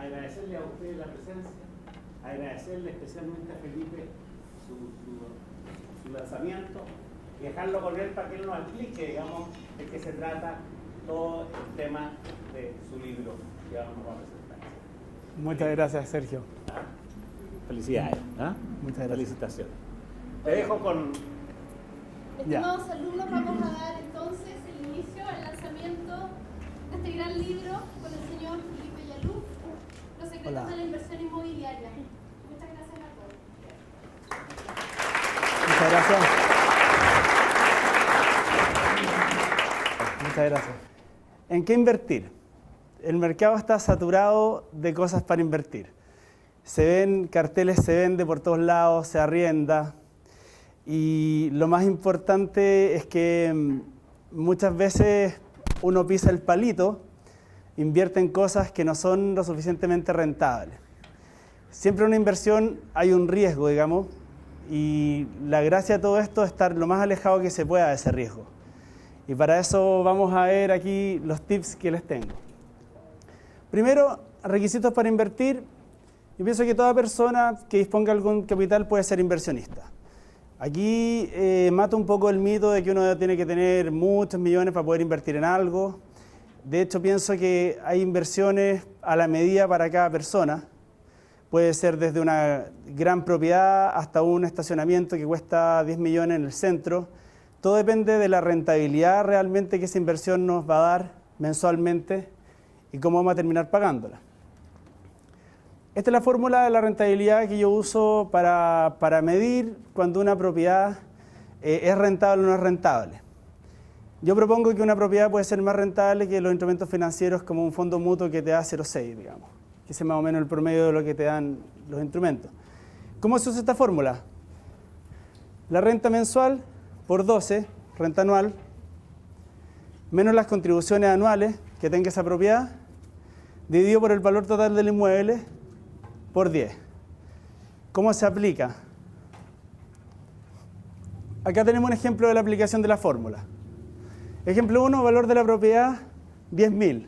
agradecerle a ustedes la presencia, agradecerle especialmente a Felipe su lanzamiento y dejarlo con él para que él nos explique, digamos, de qué se trata todo el tema de su libro que vamos a presentar. Muchas gracias, Sergio. Felicidades. Muchas gracias. Felicitaciones. Te dejo con... Estimados alumnos, vamos a dar entonces el inicio al lanzamiento de este gran libro con el señor Felipe Yalú, Los secretos de la inversión inmobiliaria. Muchas gracias a todos. Muchas gracias. Muchas gracias. ¿En qué invertir? El mercado está saturado de cosas para invertir. Se ven carteles, se vende por todos lados, se arrienda. Y lo más importante es que muchas veces uno pisa el palito, invierte en cosas que no son lo suficientemente rentables. Siempre en una inversión hay un riesgo, digamos, y la gracia de todo esto es estar lo más alejado que se pueda de ese riesgo. Y para eso vamos a ver aquí los tips que les tengo. Primero, requisitos para invertir. Yo pienso que toda persona que disponga de algún capital puede ser inversionista. Aquí mato un poco el mito de que uno tiene que tener muchos millones para poder invertir en algo. De hecho, pienso que hay inversiones a la medida para cada persona. Puede ser desde una gran propiedad hasta un estacionamiento que cuesta 10 millones en el centro. Todo depende de la rentabilidad realmente que esa inversión nos va a dar mensualmente y cómo vamos a terminar pagándola. Esta es la fórmula de la rentabilidad que yo uso para medir cuando una propiedad es rentable o no es rentable. Yo propongo que una propiedad puede ser más rentable que los instrumentos financieros como un fondo mutuo que te da 0,6, digamos. Que ese es más o menos el promedio de lo que te dan los instrumentos. ¿Cómo se usa esta fórmula? La renta mensual por 12, renta anual, menos las contribuciones anuales que tenga esa propiedad, dividido por el valor total del inmueble, por 10. ¿Cómo se aplica? Acá tenemos un ejemplo de la aplicación de la fórmula. Ejemplo 1, valor de la propiedad, 10.000.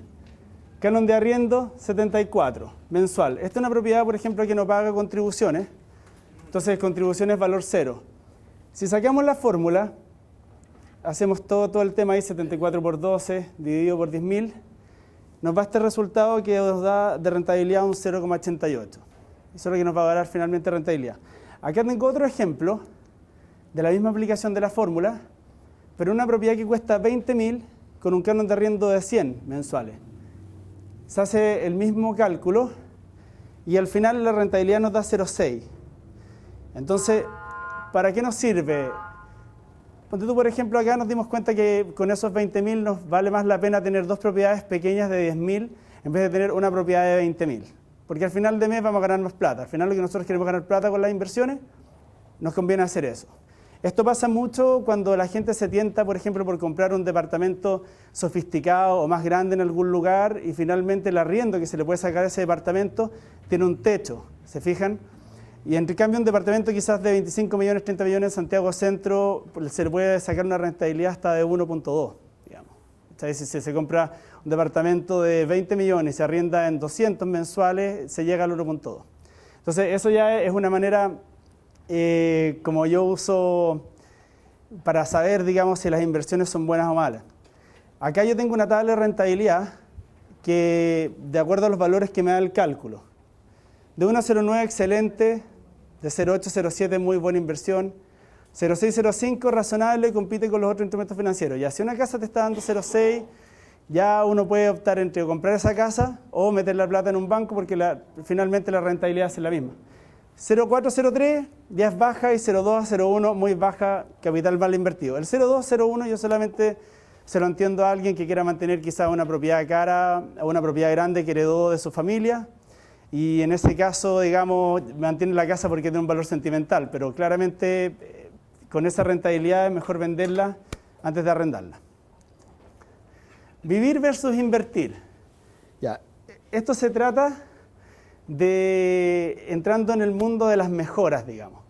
Canon de arriendo, 74, mensual. Esta es una propiedad, por ejemplo, que no paga contribuciones. Entonces, contribuciones valor 0. Si sacamos la fórmula, hacemos todo el tema ahí, 74 por 12, dividido por 10.000, nos va este resultado que nos da de rentabilidad un 0,88. Eso es lo que nos va a dar finalmente rentabilidad. Acá tengo otro ejemplo de la misma aplicación de la fórmula, pero una propiedad que cuesta 20.000 con un canon de arriendo de 100 mensuales. Se hace el mismo cálculo y al final la rentabilidad nos da 0,6. Entonces, ¿para qué nos sirve? Ponte tú, por ejemplo, acá nos dimos cuenta que con esos 20.000 nos vale más la pena tener dos propiedades pequeñas de 10.000 en vez de tener una propiedad de 20.000. Porque al final de mes vamos a ganar más plata. Al final lo que nosotros queremos ganar plata con las inversiones, nos conviene hacer eso. Esto pasa mucho cuando la gente se tienta, por ejemplo, por comprar un departamento sofisticado o más grande en algún lugar y finalmente el arriendo que se le puede sacar a ese departamento tiene un techo, ¿se fijan? Y en cambio un departamento quizás de 25 millones, 30 millones en Santiago Centro se le puede sacar una rentabilidad hasta de 1,2, digamos. Entonces, si se compra un departamento de 20 millones y se arrienda en 200 mensuales, se llega al 1,2. Entonces, eso ya es una manera como yo uso para saber, digamos, si las inversiones son buenas o malas. Acá yo tengo una tabla de rentabilidad que, de acuerdo a los valores que me da el cálculo, de 1,09 excelente, de 0,8, 0,7 muy buena inversión, 0,6, 0,5 razonable, compite con los otros instrumentos financieros. Ya si una casa te está dando 0,6, ya uno puede optar entre comprar esa casa o meter la plata en un banco porque finalmente la rentabilidad es la misma. 0,4, 0,3 ya es baja y 0,2, 0,1 muy baja, capital mal invertido. El 0,2, 0,1 yo solamente se lo entiendo a alguien que quiera mantener quizá una propiedad cara o una propiedad grande que heredó de su familia. Y en ese caso, digamos, mantiene la casa porque tiene un valor sentimental, pero claramente con esa rentabilidad es mejor venderla antes de arrendarla. Vivir versus invertir. Ya, esto se trata de entrando en el mundo de las mejoras, digamos.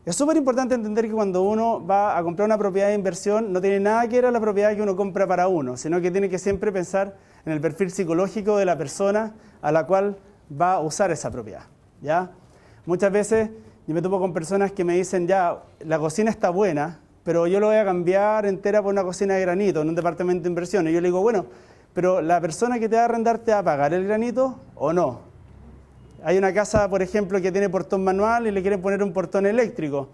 Es súper importante entender que cuando uno va a comprar una propiedad de inversión, no tiene nada que ver a la propiedad que uno compra para uno, sino que tiene que siempre pensar en el perfil psicológico de la persona a la cual va a usar esa propiedad, ¿ya? Muchas veces yo me topo con personas que me dicen, ya, la cocina está buena, pero yo lo voy a cambiar entera por una cocina de granito en un departamento de inversión. Y yo le digo, bueno, pero la persona que te va a arrendar, ¿te va a pagar el granito o no? Hay una casa, por ejemplo, que tiene portón manual y le quieren poner un portón eléctrico.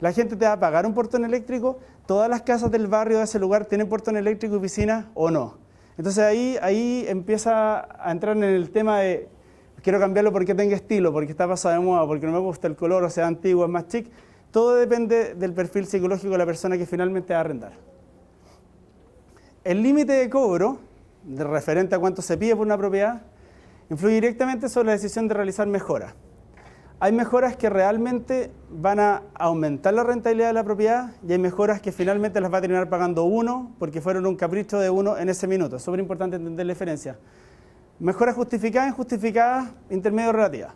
¿La gente te va a pagar un portón eléctrico? ¿Todas las casas del barrio de ese lugar tienen portón eléctrico y piscina o no? Entonces ahí empieza a entrar en el tema de quiero cambiarlo porque tenga estilo, porque está pasado de moda, porque no me gusta el color, o sea, antiguo, es más chic. Todo depende del perfil psicológico de la persona que finalmente va a arrendar. El límite de cobro, referente a cuánto se pide por una propiedad, influye directamente sobre la decisión de realizar mejoras. Hay mejoras que realmente van a aumentar la rentabilidad de la propiedad y hay mejoras que finalmente las va a terminar pagando uno porque fueron un capricho de uno en ese minuto. Es súper importante entender la diferencia. Mejoras justificadas, injustificadas, intermedio relativas.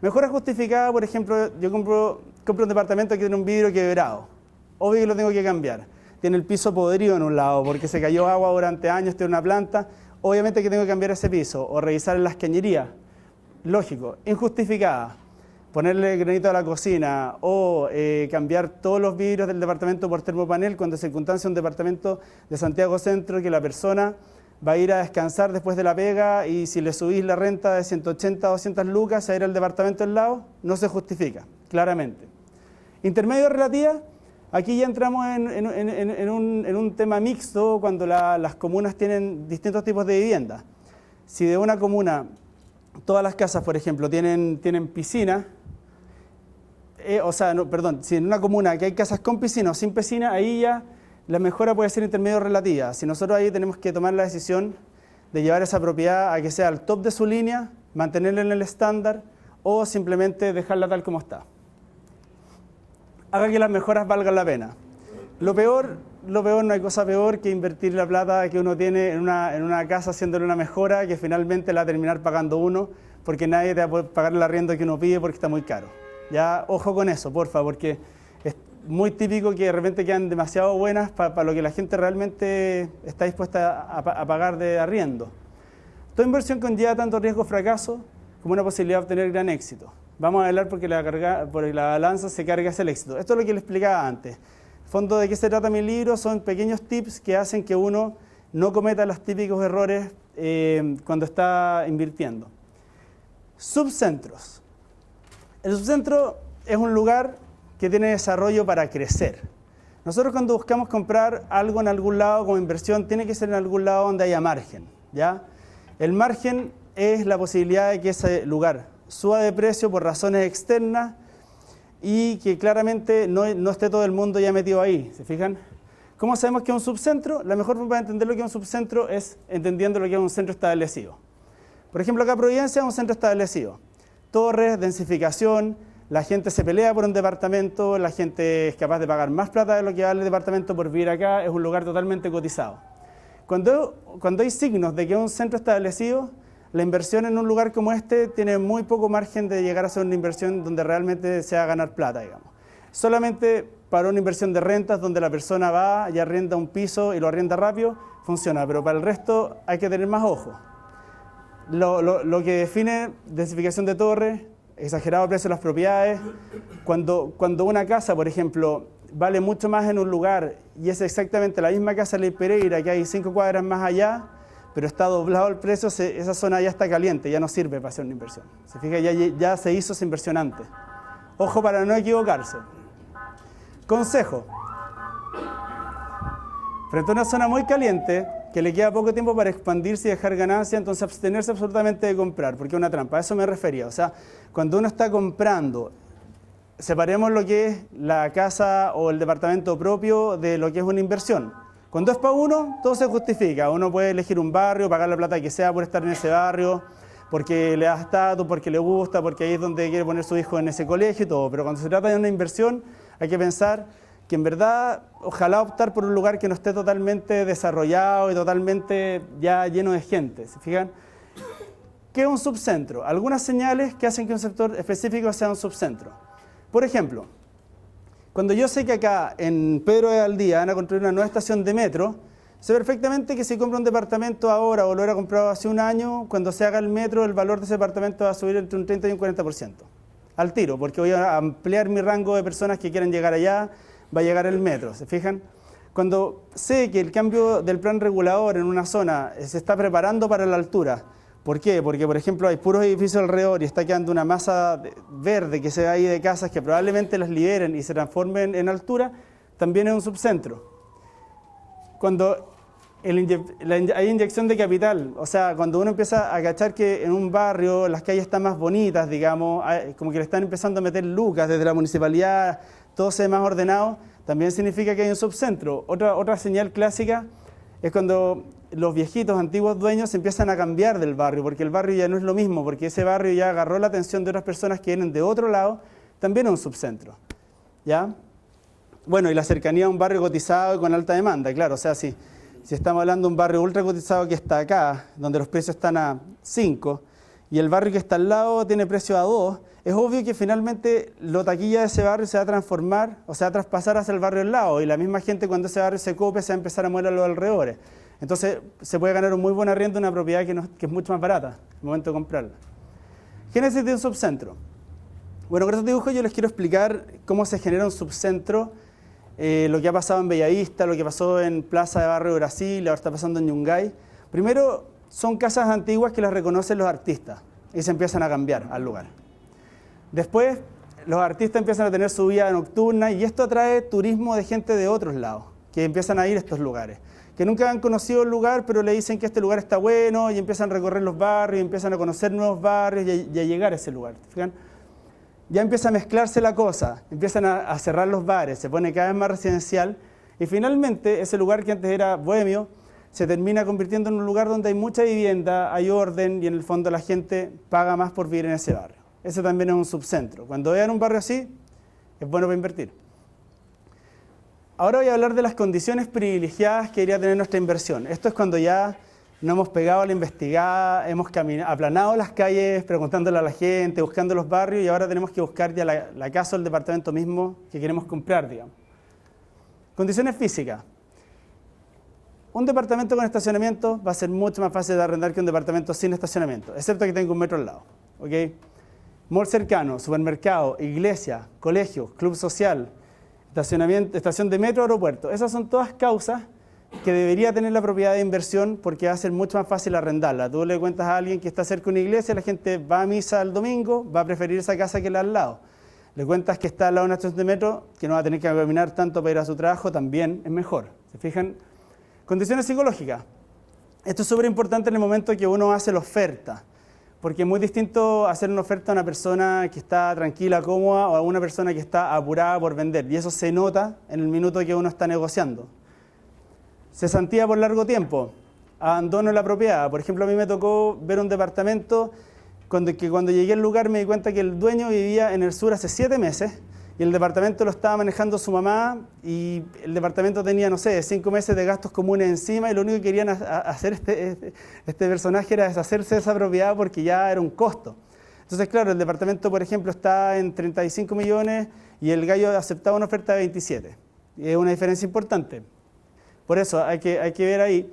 Mejoras justificadas, por ejemplo, yo compro un departamento que tiene un vidrio quebrado. Obvio que lo tengo que cambiar. Tiene el piso podrido en un lado porque se cayó agua durante años, tiene una planta. Obviamente que tengo que cambiar ese piso o revisar en las cañerías. Lógico. Injustificada. Ponerle granito a la cocina o cambiar todos los vidrios del departamento por termopanel cuando se circunstancia un departamento de Santiago Centro que la persona va a ir a descansar después de la pega y si le subís la renta de 180 a 200 lucas a ir al departamento al lado, no se justifica, claramente. Intermedio relativa, aquí ya entramos en un tema mixto cuando las comunas tienen distintos tipos de viviendas. Si de una comuna todas las casas, por ejemplo, tienen piscina, si en una comuna que hay casas con piscina o sin piscina, ahí ya la mejora puede ser intermedio relativa. Si nosotros ahí tenemos que tomar la decisión de llevar esa propiedad a que sea al top de su línea, mantenerla en el estándar o simplemente dejarla tal como está. Haga que las mejoras valgan la pena. Lo peor, no hay cosa peor que invertir la plata que uno tiene en una casa haciéndole una mejora que finalmente la va a terminar pagando uno porque nadie te va a poder pagar el arriendo que uno pide porque está muy caro. Ya, ojo con eso, porfa, porque es muy típico que de repente quedan demasiado buenas para lo que la gente realmente está dispuesta a pagar de arriendo. Toda inversión conlleva tanto riesgo o fracaso como una posibilidad de obtener gran éxito. Vamos a hablar porque la balanza se carga hacia el éxito. Esto es lo que les explicaba antes. Fondo de qué se trata mi libro son pequeños tips que hacen que uno no cometa los típicos errores cuando está invirtiendo. Subcentros. El subcentro es un lugar que tiene desarrollo para crecer. Nosotros cuando buscamos comprar algo en algún lado como inversión, tiene que ser en algún lado donde haya margen, ¿ya? El margen es la posibilidad de que ese lugar suba de precio por razones externas y que claramente no esté todo el mundo ya metido ahí, ¿se fijan? ¿Cómo sabemos que es un subcentro? La mejor forma de entender lo que es un subcentro es entendiendo lo que es un centro establecido. Por ejemplo, acá Providencia es un centro establecido. Torres, densificación, la gente se pelea por un departamento, la gente es capaz de pagar más plata de lo que vale el departamento por vivir acá, es un lugar totalmente cotizado. Cuando hay signos de que es un centro establecido, la inversión en un lugar como este tiene muy poco margen de llegar a ser una inversión donde realmente se va a ganar plata, digamos. Solamente para una inversión de rentas donde la persona va y arrienda un piso y lo arrienda rápido, funciona, pero para el resto hay que tener más ojo. Lo que define densificación de torres, exagerado precio de las propiedades, cuando una casa, por ejemplo, vale mucho más en un lugar y es exactamente la misma casa de Ley Pereira que hay 5 cuadras más allá, pero está doblado el precio, esa zona ya está caliente, ya no sirve para hacer una inversión. Se fija, ya se hizo esa inversión antes. Ojo para no equivocarse. Consejo. Frente a una zona muy caliente, que le queda poco tiempo para expandirse y dejar ganancia, entonces abstenerse absolutamente de comprar, porque es una trampa, a eso me refería. O sea, cuando uno está comprando, separemos lo que es la casa o el departamento propio de lo que es una inversión. Cuando es para uno, todo se justifica. Uno puede elegir un barrio, pagar la plata que sea por estar en ese barrio, porque le da estatus, porque le gusta, porque ahí es donde quiere poner su hijo en ese colegio y todo. Pero cuando se trata de una inversión, hay que pensar que en verdad, ojalá optar por un lugar que no esté totalmente desarrollado y totalmente ya lleno de gente. ¿Se fijan? ¿Qué es un subcentro? Algunas señales que hacen que un sector específico sea un subcentro. Por ejemplo, cuando yo sé que acá en Pedro de Valdía van a construir una nueva estación de metro, Sé perfectamente que si compro un departamento ahora o lo hubiera comprado hace un año, cuando se haga el metro, el valor de ese departamento va a subir entre un 30 y un 40%. Al tiro, porque voy a ampliar mi rango de personas que quieran llegar allá, va a llegar el metro, ¿se fijan? Cuando sé que el cambio del plan regulador en una zona se está preparando para la altura, ¿por qué? Porque, por ejemplo, hay puros edificios alrededor y está quedando una masa verde que se va ahí de casas que probablemente las liberen y se transformen en altura, también es un subcentro. Cuando hay inyección de capital, o sea, cuando uno empieza a cachar que en un barrio las calles están más bonitas, digamos, como que le están empezando a meter lucas desde la municipalidad, todo se ve más ordenado, también significa que hay un subcentro. Otra señal clásica es cuando los viejitos, antiguos dueños empiezan a cambiar del barrio, porque el barrio ya no es lo mismo, porque ese barrio ya agarró la atención de otras personas que vienen de otro lado, también es un subcentro, ¿ya? Bueno, y la cercanía a un barrio cotizado con alta demanda, claro, o sea, si estamos hablando de un barrio ultra cotizado que está acá, donde los precios están a 5, y el barrio que está al lado tiene precio a 2, es obvio que finalmente la taquilla de ese barrio se va a transformar, o se va a traspasar hacia el barrio al lado, y la misma gente cuando ese barrio se cope se va a empezar a mover a los alrededores. Entonces se puede ganar un muy buen arriendo en una propiedad que es mucho más barata al momento de comprarla. Génesis de un subcentro. Bueno, con este dibujo yo les quiero explicar cómo se genera un subcentro, lo que ha pasado en Bellavista, lo que pasó en Plaza de Barrio de Brasil, ahora está pasando en Yungay. Primero, son casas antiguas que las reconocen los artistas y se empiezan a cambiar al lugar. Después, los artistas empiezan a tener su vida nocturna y esto atrae turismo de gente de otros lados, que empiezan a ir a estos lugares, que nunca han conocido el lugar, pero le dicen que este lugar está bueno y empiezan a recorrer los barrios, y empiezan a conocer nuevos barrios y a llegar a ese lugar. ¿Fijan? Ya empieza a mezclarse la cosa, empiezan a cerrar los bares, se pone cada vez más residencial y finalmente ese lugar que antes era bohemio se termina convirtiendo en un lugar donde hay mucha vivienda, hay orden y en el fondo la gente paga más por vivir en ese barrio. Ese también es un subcentro. Cuando vean un barrio así, es bueno para invertir. Ahora voy a hablar de las condiciones privilegiadas que debería tener nuestra inversión. Esto es cuando ya no hemos pegado a la investigada, hemos aplanado las calles, preguntándole a la gente, buscando los barrios y ahora tenemos que buscar ya la casa o el departamento mismo que queremos comprar, digamos. Condiciones físicas. Un departamento con estacionamiento va a ser mucho más fácil de arrendar que un departamento sin estacionamiento, excepto que tenga un metro al lado. ¿Okay? Mall cercano, supermercado, iglesia, colegio, club social, estacionamiento, estación de metro, aeropuerto. Esas son todas causas que debería tener la propiedad de inversión porque va a ser mucho más fácil arrendarla. Tú le cuentas a alguien que está cerca de una iglesia, la gente va a misa el domingo, va a preferir esa casa que la al lado. Le cuentas que está al lado de una estación de metro, que no va a tener que caminar tanto para ir a su trabajo, también es mejor. ¿Se fijan? Condiciones psicológicas. Esto es súper importante en el momento que uno hace la oferta, porque es muy distinto hacer una oferta a una persona que está tranquila, cómoda, o a una persona que está apurada por vender, y eso se nota en el minuto que uno está negociando. Cesantía por largo tiempo, abandono de la propiedad. Por ejemplo, a mí me tocó ver un departamento que cuando llegué al lugar me di cuenta que el dueño vivía en el sur hace 7 meses y el departamento lo estaba manejando su mamá y el departamento tenía, no sé, 5 meses de gastos comunes encima y lo único que querían hacer este personaje era deshacerse de esa propiedad porque ya era un costo. Entonces, claro, el departamento, por ejemplo, está en 35 millones y el gallo aceptaba una oferta de 27. Y es una diferencia importante. Por eso hay que ver ahí,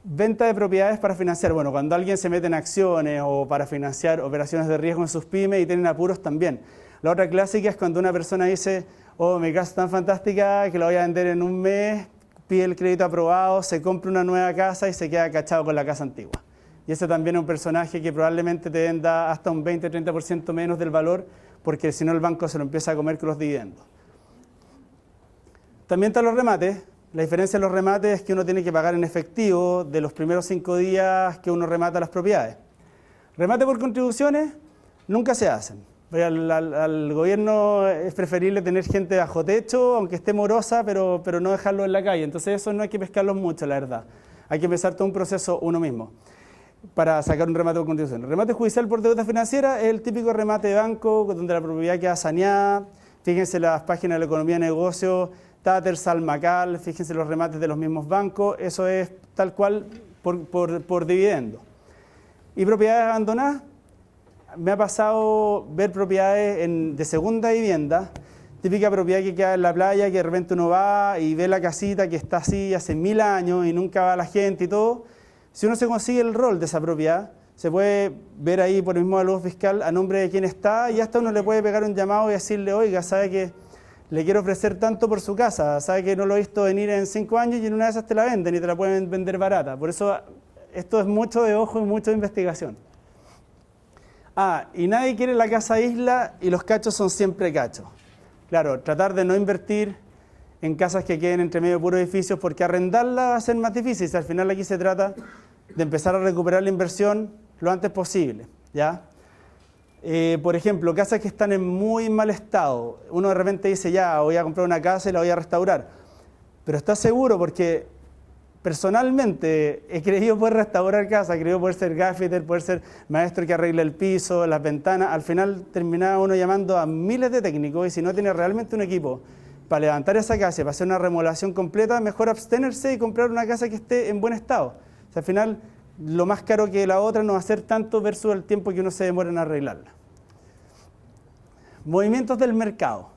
venta de propiedades para financiar. Bueno, cuando alguien se mete en acciones o para financiar operaciones de riesgo en sus pymes y tienen apuros también. La otra clásica es cuando una persona dice, oh, mi casa es tan fantástica que la voy a vender en un mes, pide el crédito aprobado, se compra una nueva casa y se queda cachado con la casa antigua. Y ese también es un personaje que probablemente te venda hasta un 20-30% menos del valor porque si no el banco se lo empieza a comer con los dividendos. También están los remates. La diferencia de los remates es que uno tiene que pagar en efectivo de los primeros 5 días que uno remata las propiedades. Remate por contribuciones nunca se hacen. Al gobierno es preferible tener gente bajo techo, aunque esté morosa, pero no dejarlo en la calle. Entonces eso no hay que pescarlos mucho, la verdad. Hay que empezar todo un proceso uno mismo para sacar un remate por contribuciones. Remate judicial por deuda financiera es el típico remate de banco donde la propiedad queda saneada. Fíjense las páginas de la economía de negocios, Tater, Salmacal, fíjense los remates de los mismos bancos, eso es tal cual por dividendo. Y propiedades abandonadas, me ha pasado ver propiedades de segunda vivienda típica propiedad que queda en la playa, que de repente uno va y ve la casita que está así hace 1000 años y nunca va la gente y todo. Si uno se consigue el rol de esa propiedad, se puede ver ahí por el mismo valor fiscal a nombre de quién está y hasta uno le puede pegar un llamado y decirle, oiga, sabe que le quiero ofrecer tanto por su casa, sabe que no lo he visto venir en 5 años y en una de esas te la venden y te la pueden vender barata. Por eso esto es mucho de ojo y mucho de investigación. Y nadie quiere la casa isla y los cachos son siempre cachos. Claro, tratar de no invertir en casas que queden entre medio de puros edificios porque arrendarla va a ser más difícil. Al final aquí se trata de empezar a recuperar la inversión lo antes posible, ¿ya? Por ejemplo, casas que están en muy mal estado. Uno de repente dice, ya, voy a comprar una casa y la voy a restaurar. Pero ¿estás seguro? Porque personalmente he creído poder restaurar casas, he creído poder ser gaffiter, poder ser maestro que arregle el piso, las ventanas. Al final terminaba uno llamando a miles de técnicos y si no tiene realmente un equipo para levantar esa casa y para hacer una remodelación completa, mejor abstenerse y comprar una casa que esté en buen estado. O sea, al final, lo más caro que la otra no va a ser tanto versus el tiempo que uno se demora en arreglarla. Movimientos del mercado.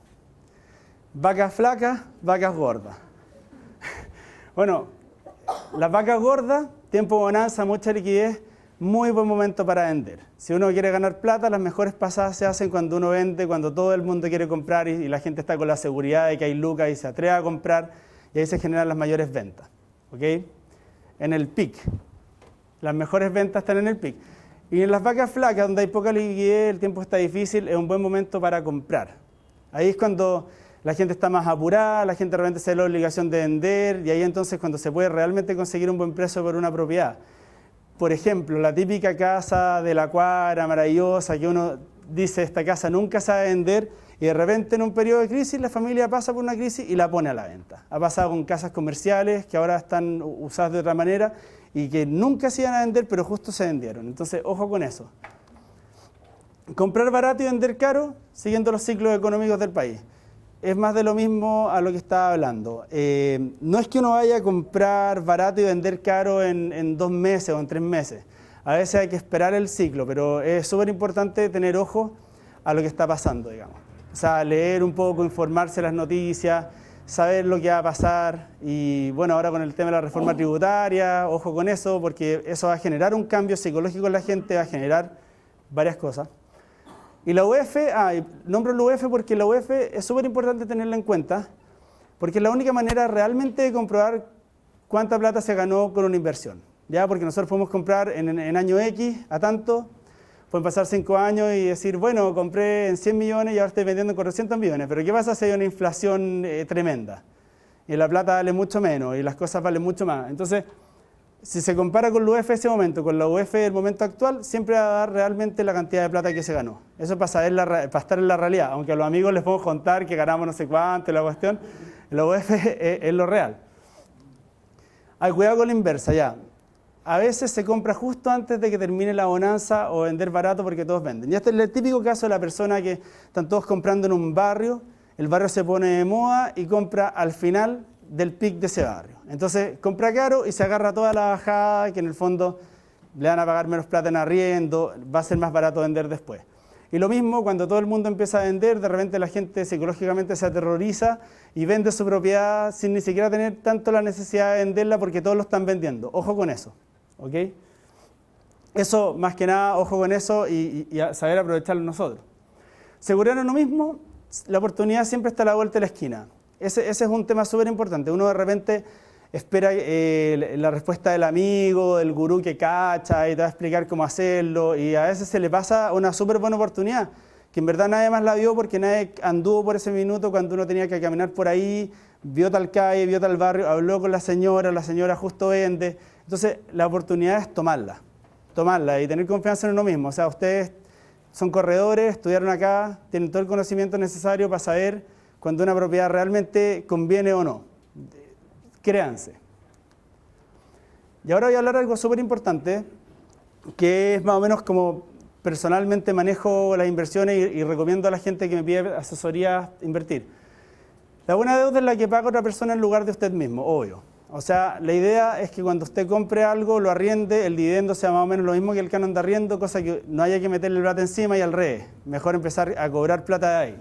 Vacas flacas, vacas gordas. Bueno, las vacas gordas, tiempo de bonanza, mucha liquidez, muy buen momento para vender. Si uno quiere ganar plata, las mejores pasadas se hacen cuando uno vende, cuando todo el mundo quiere comprar y la gente está con la seguridad de que hay lucas y se atreve a comprar y ahí se generan las mayores ventas. ¿Ok? En el pic. Las mejores ventas están en el pic. Y en las vacas flacas, donde hay poca liquidez, el tiempo está difícil, es un buen momento para comprar. Ahí es cuando la gente está más apurada, la gente realmente se da la obligación de vender y ahí entonces cuando se puede realmente conseguir un buen precio por una propiedad. Por ejemplo, la típica casa de la cuadra maravillosa que uno dice esta casa nunca se va a vender y de repente en un periodo de crisis la familia pasa por una crisis y la pone a la venta. Ha pasado con casas comerciales que ahora están usadas de otra manera y que nunca se iban a vender, pero justo se vendieron. Entonces, ojo con eso. Comprar barato y vender caro, siguiendo los ciclos económicos del país. Es más de lo mismo a lo que estaba hablando. No es que uno vaya a comprar barato y vender caro en 2 meses o en 3 meses. A veces hay que esperar el ciclo, pero es súper importante tener ojo a lo que está pasando, digamos. O sea, leer un poco, informarse de las noticias, saber lo que va a pasar y bueno, ahora con el tema de la reforma tributaria, ojo con eso, porque eso va a generar un cambio psicológico en la gente, va a generar varias cosas. Y la UF, nombro la UF porque la UF es súper importante tenerla en cuenta, porque es la única manera realmente de comprobar cuánta plata se ganó con una inversión, ¿ya? Porque nosotros podemos comprar en año X a tanto, pueden pasar 5 años y decir, bueno, compré en 100 millones y ahora estoy vendiendo en 400 millones. Pero ¿qué pasa si hay una inflación tremenda? Y la plata vale mucho menos y las cosas valen mucho más. Entonces, si se compara con la UF ese momento, con la UF del momento actual, siempre va a dar realmente la cantidad de plata que se ganó. Eso para estar en la realidad. Aunque a los amigos les podemos contar que ganamos no sé cuánto, la cuestión, la UF es lo real. Cuidado con la inversa, ya. A veces se compra justo antes de que termine la bonanza o vender barato porque todos venden. Y este es el típico caso de la persona que están todos comprando en un barrio, el barrio se pone de moda y compra al final del pic de ese barrio. Entonces compra caro y se agarra toda la bajada que en el fondo le van a pagar menos plata en arriendo, va a ser más barato vender después. Y lo mismo cuando todo el mundo empieza a vender, de repente la gente psicológicamente se aterroriza y vende su propiedad sin ni siquiera tener tanto la necesidad de venderla porque todos lo están vendiendo. Ojo con eso. ¿Ok? Eso, más que nada, ojo con eso y a saber aprovecharlo nosotros. Seguridad en uno mismo, la oportunidad siempre está a la vuelta de la esquina. Ese es un tema súper importante. Uno de repente espera la respuesta del amigo, del gurú que cacha y te va a explicar cómo hacerlo y a veces se le pasa una súper buena oportunidad que en verdad nadie más la vio porque nadie anduvo por ese minuto cuando uno tenía que caminar por ahí, vio tal calle, vio tal barrio, habló con la señora justo vende. Entonces, la oportunidad es tomarla y tener confianza en uno mismo. O sea, ustedes son corredores, estudiaron acá, tienen todo el conocimiento necesario para saber cuando una propiedad realmente conviene o no. Créanse. Y ahora voy a hablar de algo súper importante, que es más o menos como personalmente manejo las inversiones y recomiendo a la gente que me pide asesoría invertir. La buena deuda es la que paga otra persona en lugar de usted mismo, obvio. O sea, la idea es que cuando usted compre algo, lo arriende, el dividendo sea más o menos lo mismo que el canon de arriendo, cosa que no haya que meterle plata encima y al revés. Mejor empezar a cobrar plata de ahí.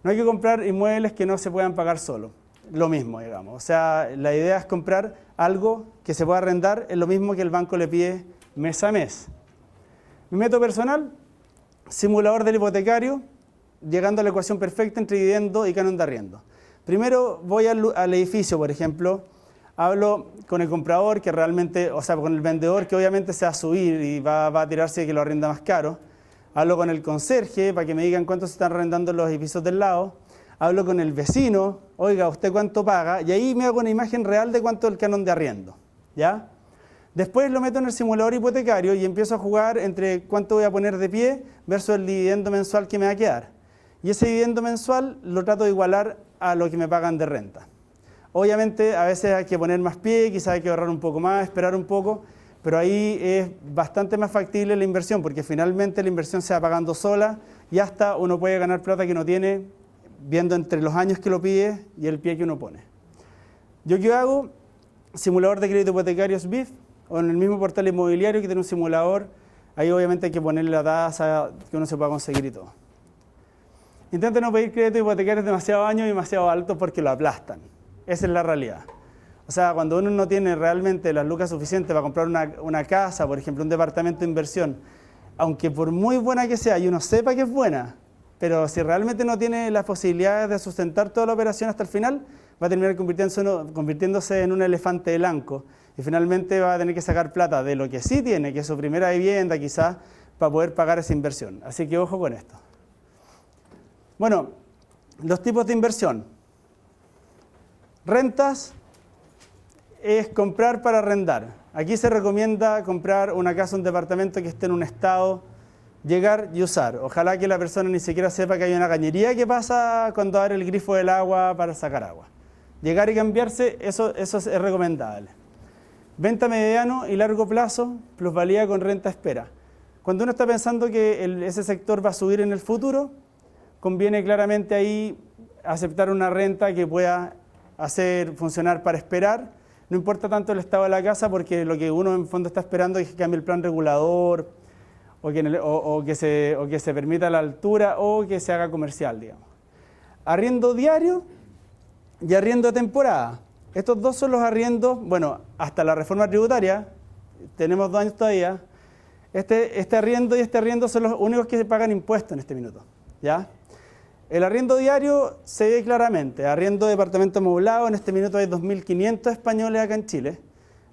No hay que comprar inmuebles que no se puedan pagar solo. Lo mismo, digamos. O sea, la idea es comprar algo que se pueda arrendar, es lo mismo que el banco le pide mes a mes. Mi método personal, simulador del hipotecario, llegando a la ecuación perfecta entre dividendo y canon de arriendo. Primero voy al edificio, por ejemplo, hablo con el comprador que realmente, o sea, con el vendedor que obviamente se va a subir y va a tirarse que lo arrienda más caro. Hablo con el conserje para que me digan cuánto se están arrendando los edificios del lado. Hablo con el vecino, oiga, ¿usted cuánto paga? Y ahí me hago una imagen real de cuánto es el canon de arriendo, ¿ya? Después lo meto en el simulador hipotecario y empiezo a jugar entre cuánto voy a poner de pie versus el dividendo mensual que me va a quedar. Y ese dividendo mensual lo trato de igualar a lo que me pagan de renta. Obviamente a veces hay que poner más pie, quizás hay que ahorrar un poco más, esperar un poco, pero ahí es bastante más factible la inversión, porque finalmente la inversión se va pagando sola y hasta uno puede ganar plata que no tiene, viendo entre los años que lo pide y el pie que uno pone. ¿Yo qué hago? Simulador de crédito hipotecario SBIF, o en el mismo portal inmobiliario que tiene un simulador, ahí obviamente hay que ponerle la tasa que uno se pueda conseguir y todo. Intenten no pedir crédito hipotecario demasiado años y demasiado altos porque lo aplastan. Esa es la realidad. O sea, cuando uno no tiene realmente las lucas suficientes para comprar una casa, por ejemplo, un departamento de inversión, aunque por muy buena que sea y uno sepa que es buena, pero si realmente no tiene las posibilidades de sustentar toda la operación hasta el final, va a terminar convirtiéndose en un elefante blanco y finalmente va a tener que sacar plata de lo que sí tiene, que es su primera vivienda quizás, para poder pagar esa inversión. Así que ojo con esto. Bueno, los tipos de inversión. Rentas es comprar para arrendar. Aquí se recomienda comprar una casa o un departamento que esté en un estado, llegar y usar. Ojalá que la persona ni siquiera sepa que hay una cañería que pasa cuando abre el grifo del agua para sacar agua. Llegar y cambiarse, eso es recomendable. Venta mediano y largo plazo, plusvalía con renta espera. Cuando uno está pensando que ese sector va a subir en el futuro, conviene claramente ahí aceptar una renta que pueda hacer funcionar para esperar. No importa tanto el estado de la casa porque lo que uno en fondo está esperando es que cambie el plan regulador o que se permita la altura o que se haga comercial, digamos. Arriendo diario y arriendo de temporada. Estos dos son los arriendos, bueno, hasta la reforma tributaria, tenemos 2 años todavía. Este arriendo y este arriendo son los únicos que se pagan impuestos en este minuto, ¿ya? El arriendo diario se ve claramente. Arriendo de departamento amoblado, en este minuto hay 2.500 españoles acá en Chile.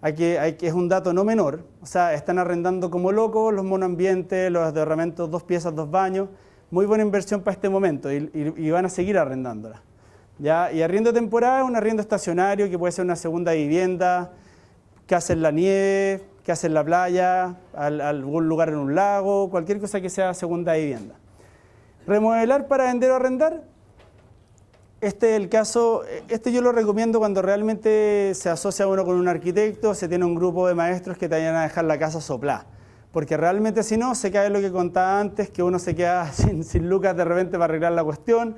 Es un dato no menor. O sea, están arrendando como locos los monoambientes, los departamentos 2 piezas, 2 baños. Muy buena inversión para este momento y van a seguir arrendándola. ¿Ya? Y arriendo de temporada es un arriendo estacionario que puede ser una segunda vivienda, casa en la nieve, casa en la playa, algún lugar en un lago, cualquier cosa que sea segunda vivienda. Remodelar para vender o arrendar, este es el caso, yo lo recomiendo cuando realmente se asocia uno con un arquitecto, se tiene un grupo de maestros que te vayan a dejar la casa soplada. Porque realmente si no, se cae lo que contaba antes, que uno se queda sin lucas de repente para arreglar la cuestión,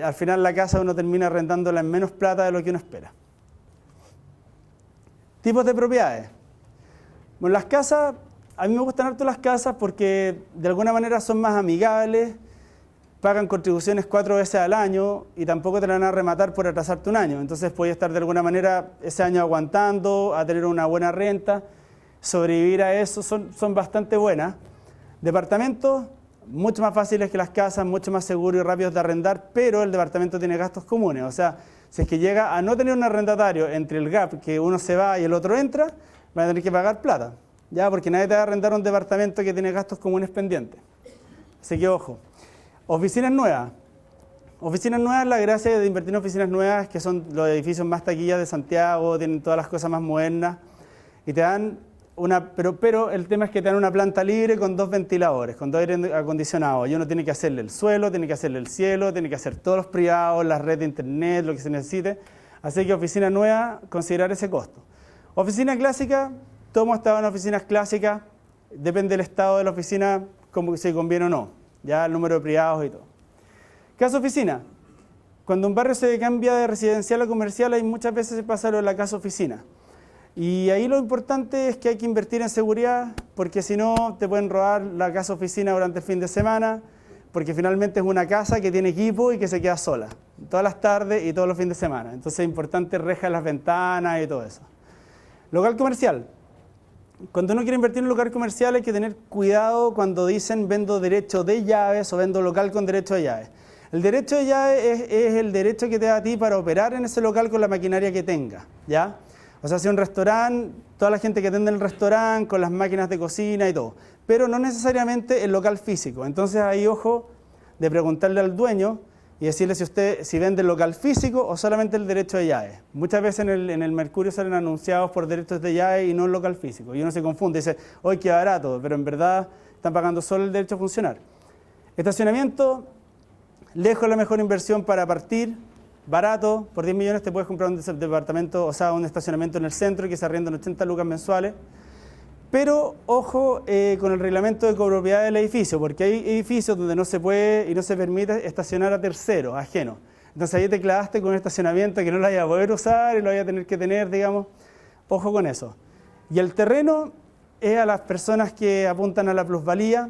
al final la casa uno termina arrendándola en menos plata de lo que uno espera. Tipos de propiedades. Bueno, las casas, a mí me gustan harto las casas porque de alguna manera son más amigables, pagan contribuciones 4 veces al año y tampoco te la van a rematar por atrasarte un año. Entonces puedes estar de alguna manera ese año aguantando, a tener una buena renta, sobrevivir a eso, son bastante buenas. Departamentos, mucho más fáciles que las casas, mucho más seguros y rápidos de arrendar, pero el departamento tiene gastos comunes. O sea, si es que llega a no tener un arrendatario entre el gap que uno se va y el otro entra, van a tener que pagar plata. Ya, porque nadie te va a arrendar un departamento que tiene gastos comunes pendientes. Así que ojo. Oficinas nuevas. Oficinas nuevas, la gracia de invertir en oficinas nuevas, que son los edificios más taquillas de Santiago, tienen todas las cosas más modernas, y te dan pero el tema es que te dan una planta libre con 2 ventiladores, con 2 aire acondicionados, y uno tiene que hacerle el suelo, tiene que hacerle el cielo, tiene que hacer todos los privados, la red de internet, lo que se necesite. Así que oficina nueva, considerar ese costo. Oficina clásica, todos hemos estado en oficinas clásicas, depende del estado de la oficina, si conviene o no, ya el número de privados y todo. Casa oficina. Cuando un barrio se cambia de residencial a comercial, hay muchas veces se pasa lo de la casa oficina. Y ahí lo importante es que hay que invertir en seguridad, porque si no te pueden robar la casa oficina durante el fin de semana, porque finalmente es una casa que tiene equipo y que se queda sola, todas las tardes y todos los fines de semana. Entonces es importante rejas las ventanas y todo eso. Local comercial. Cuando uno quiere invertir en un local comercial hay que tener cuidado cuando dicen vendo derecho de llaves o vendo local con derecho de llaves. El derecho de llaves es el derecho que te da a ti para operar en ese local con la maquinaria que tenga, ¿ya? O sea, si un restaurante, toda la gente que atiende el restaurante con las máquinas de cocina y todo, pero no necesariamente el local físico. Entonces ahí ojo de preguntarle al dueño y decirle si vende el local físico o solamente el derecho de llaves. Muchas veces en el Mercurio salen anunciados por derechos de llaves y no el local físico. Y uno se confunde y dice, ¡oye, qué barato! Pero en verdad están pagando solo el derecho a funcionar. Estacionamiento, lejos la mejor inversión para partir, barato. Por 10 millones te puedes comprar un departamento, o sea, un estacionamiento en el centro que se arrienda en 80 lucas mensuales. Pero ojo con el reglamento de copropiedad del edificio, porque hay edificios donde no se puede y no se permite estacionar a terceros, ajenos. Entonces ahí te clavaste con un estacionamiento que no lo vayas a poder usar y lo vayas a tener que tener, digamos. Ojo con eso. Y el terreno es a las personas que apuntan a la plusvalía.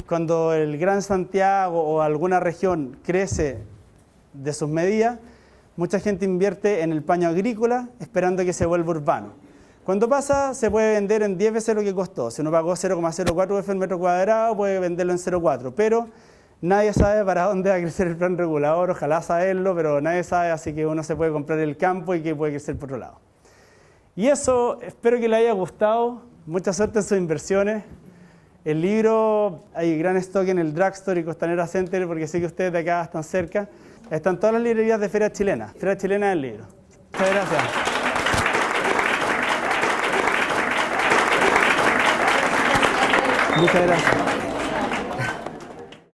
Cuando el Gran Santiago o alguna región crece de sus medidas, mucha gente invierte en el paño agrícola esperando que se vuelva urbano. Cuando pasa, se puede vender en 10 veces lo que costó. Si uno pagó 0,04 veces el metro cuadrado, puede venderlo en 0,4. Pero nadie sabe para dónde va a crecer el plan regulador. Ojalá saberlo, pero nadie sabe, así que uno se puede comprar el campo y que puede crecer por otro lado. Y eso, espero que les haya gustado. Mucha suerte en sus inversiones. El libro, hay gran stock en el Drugstore y Costanera Center, porque sé que ustedes de acá están cerca. Están todas las librerías de Feria Chilena. Feria Chilena del libro. Muchas gracias. Muchas gracias.